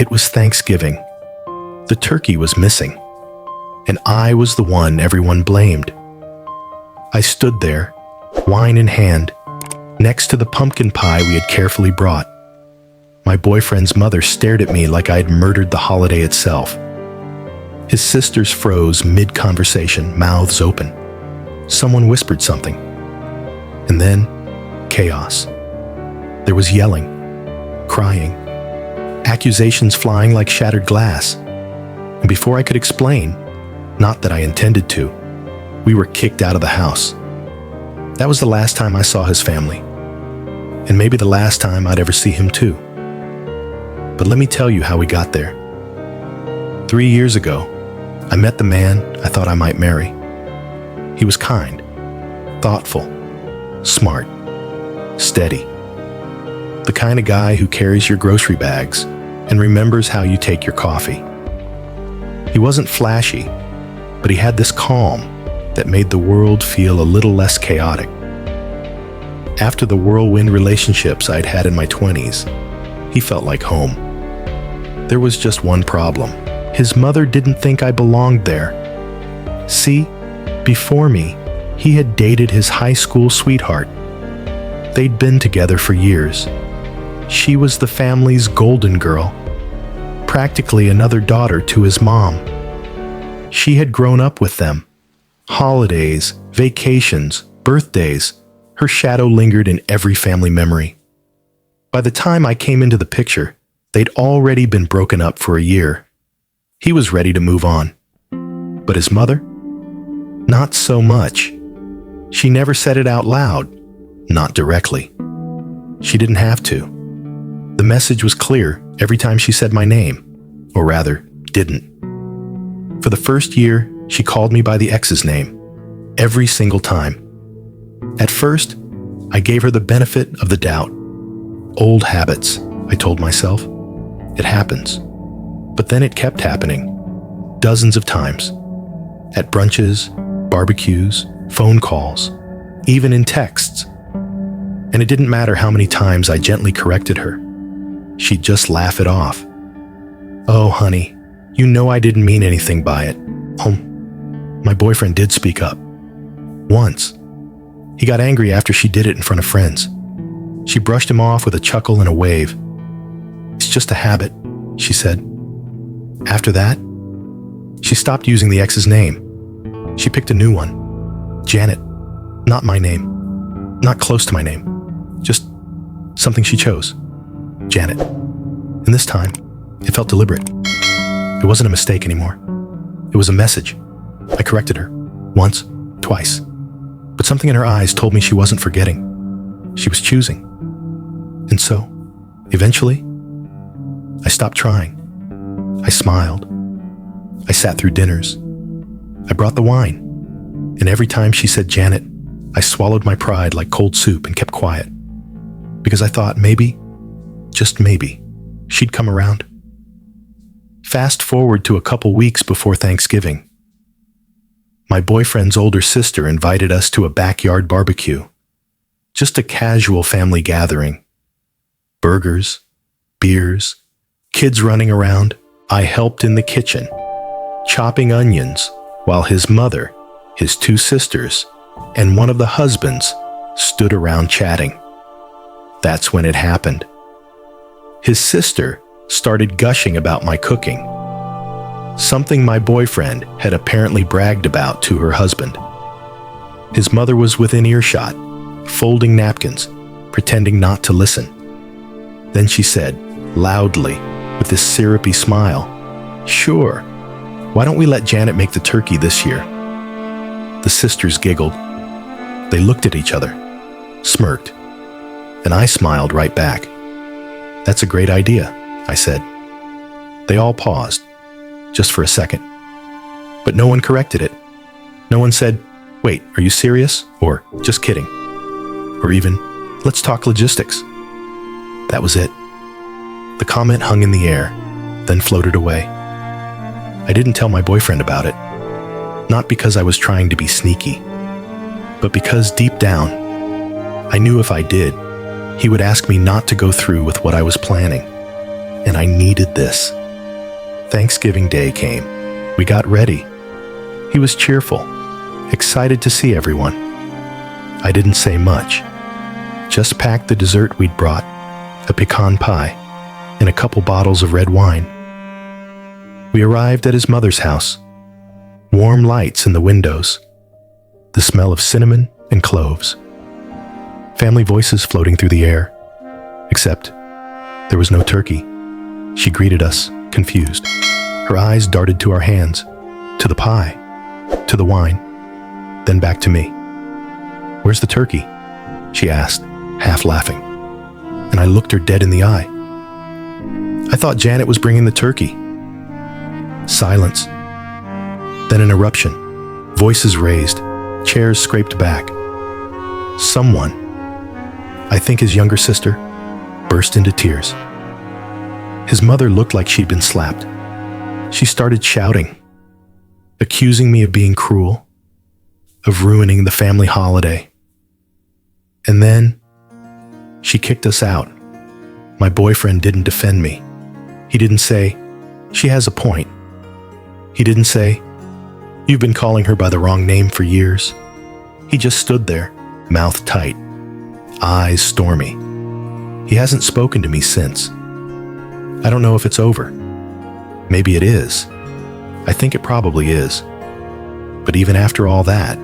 It was Thanksgiving. The turkey was missing, and I was the one everyone blamed. I stood there, wine in hand, next to the pumpkin pie we had carefully brought. My boyfriend's mother stared at me like I had murdered the holiday itself. His sisters froze mid-conversation, mouths open. Someone whispered something. And then, chaos. There was yelling, crying, accusations flying like shattered glass. And before I could explain, not that I intended to, we were kicked out of the house. That was the last time I saw his family, and maybe the last time I'd ever see him too. But let me tell you how we got there. 3 years ago, I met the man I thought I might marry. He was kind, thoughtful, smart, steady. The kind of guy who carries your grocery bags and remembers how you take your coffee. He wasn't flashy, but he had this calm that made the world feel a little less chaotic. After the whirlwind relationships I'd had in my 20s, he felt like home. There was just one problem. His mother didn't think I belonged there. See, before me, he had dated his high school sweetheart. They'd been together for years. She was the family's golden girl, practically another daughter to his mom. She had grown up with them. Holidays, vacations, birthdays, her shadow lingered in every family memory. By the time I came into the picture, they'd already been broken up for a year. He was ready to move on. But his mother? Not so much. She never said it out loud, not directly. She didn't have to. The message was clear every time she said my name, or rather, didn't. For the first year, she called me by the ex's name, every single time. At first, I gave her the benefit of the doubt. Old habits, I told myself. It happens. But then it kept happening, dozens of times. At brunches, barbecues, phone calls, even in texts. And it didn't matter how many times I gently corrected her. She'd just laugh it off. Oh, honey, you know I didn't mean anything by it. My boyfriend did speak up. Once. He got angry after she did it in front of friends. She brushed him off with a chuckle and a wave. It's just a habit, she said. After that, she stopped using the ex's name. She picked a new one. Janet. Not my name. Not close to my name. Just something she chose. Janet. And this time, it felt deliberate. It wasn't a mistake anymore. It was a message. I corrected her. Once, twice. But something in her eyes told me she wasn't forgetting. She was choosing. And so, eventually, I stopped trying. I smiled. I sat through dinners. I brought the wine. And every time she said Janet, I swallowed my pride like cold soup and kept quiet. Because I thought maybe, just maybe, she'd come around. Fast forward to a couple weeks before Thanksgiving. My boyfriend's older sister invited us to a backyard barbecue. Just a casual family gathering. Burgers, beers, kids running around. I helped in the kitchen, chopping onions, while his mother, his two sisters, and one of the husbands stood around chatting. That's when it happened. His sister started gushing about my cooking, something my boyfriend had apparently bragged about to her husband. His mother was within earshot, folding napkins, pretending not to listen. Then she said, loudly, with this syrupy smile, "Sure, why don't we let Janet make the turkey this year?" The sisters giggled. They looked at each other, smirked, and I smiled right back. "That's a great idea," I said. They all paused, just for a second. But no one corrected it. No one said, "Wait, are you serious?" Or, "Just kidding." Or even, "Let's talk logistics." That was it. The comment hung in the air, then floated away. I didn't tell my boyfriend about it, not because I was trying to be sneaky, but because deep down, I knew if I did, he would ask me not to go through with what I was planning. and I needed this. Thanksgiving Day came. We got ready. He was cheerful, excited to see everyone. I didn't say much, just packed the dessert we'd brought, a pecan pie, and a couple bottles of red wine. We arrived at his mother's house. Warm lights in the windows, the smell of cinnamon and cloves. Family voices floating through the air, except there was no turkey. She greeted us, confused. Her eyes darted to our hands, to the pie, to the wine, then back to me. "Where's the turkey?" she asked, half laughing. And I looked her dead in the eye. "I thought Janet was bringing the turkey." Silence. Then an eruption. Voices raised, chairs scraped back. Someone, I think his younger sister, burst into tears. His mother looked like she'd been slapped. She started shouting, accusing me of being cruel, of ruining the family holiday. And then she kicked us out. My boyfriend didn't defend me. He didn't say, "She has a point." He didn't say, "You've been calling her by the wrong name for years." He just stood there, mouth tight, eyes stormy. He hasn't spoken to me since. I don't know if it's over. Maybe it is. I think it probably is. But even after all that,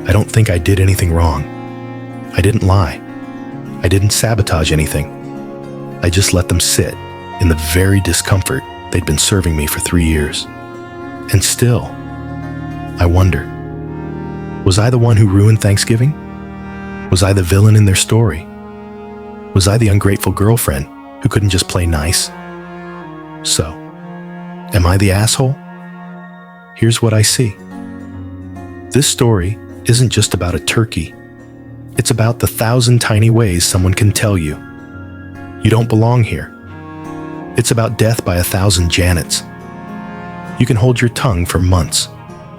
I don't think I did anything wrong. I didn't lie. I didn't sabotage anything. I just let them sit in the very discomfort they'd been serving me for 3 years. And still, I wonder, was I the one who ruined Thanksgiving? Was I the villain in their story? Was I the ungrateful girlfriend who couldn't just play nice? So, am I the asshole? Here's what I see. This story isn't just about a turkey. It's about the 1,000 tiny ways someone can tell you, "You don't belong here." It's about death by 1,000 Janets. You can hold your tongue for months,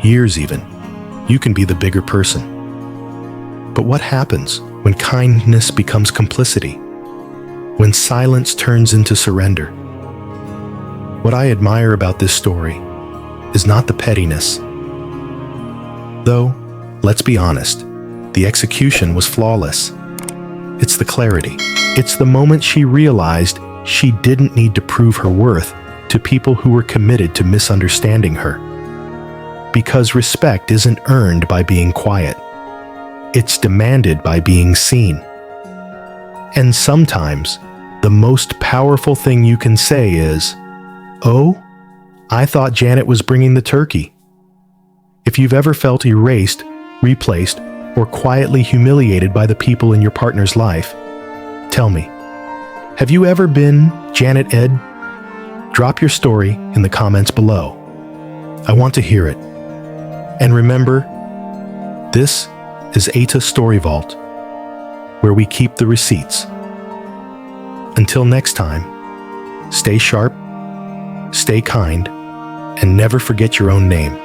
years even. You can be the bigger person. But what happens when kindness becomes complicity? When silence turns into surrender? What I admire about this story is not the pettiness. Though, let's be honest, the execution was flawless. It's the clarity. It's the moment she realized she didn't need to prove her worth to people who were committed to misunderstanding her. Because respect isn't earned by being quiet. It's demanded by being seen. And sometimes, the most powerful thing you can say is, "Oh, I thought Janet was bringing the turkey." If you've ever felt erased, replaced, or quietly humiliated by the people in your partner's life, tell me, have you ever been Janet Ed? Drop your story in the comments below. I want to hear it. And remember, this is AITA Story Vault, where we keep the receipts. Until next time, stay sharp, stay kind, and never forget your own name.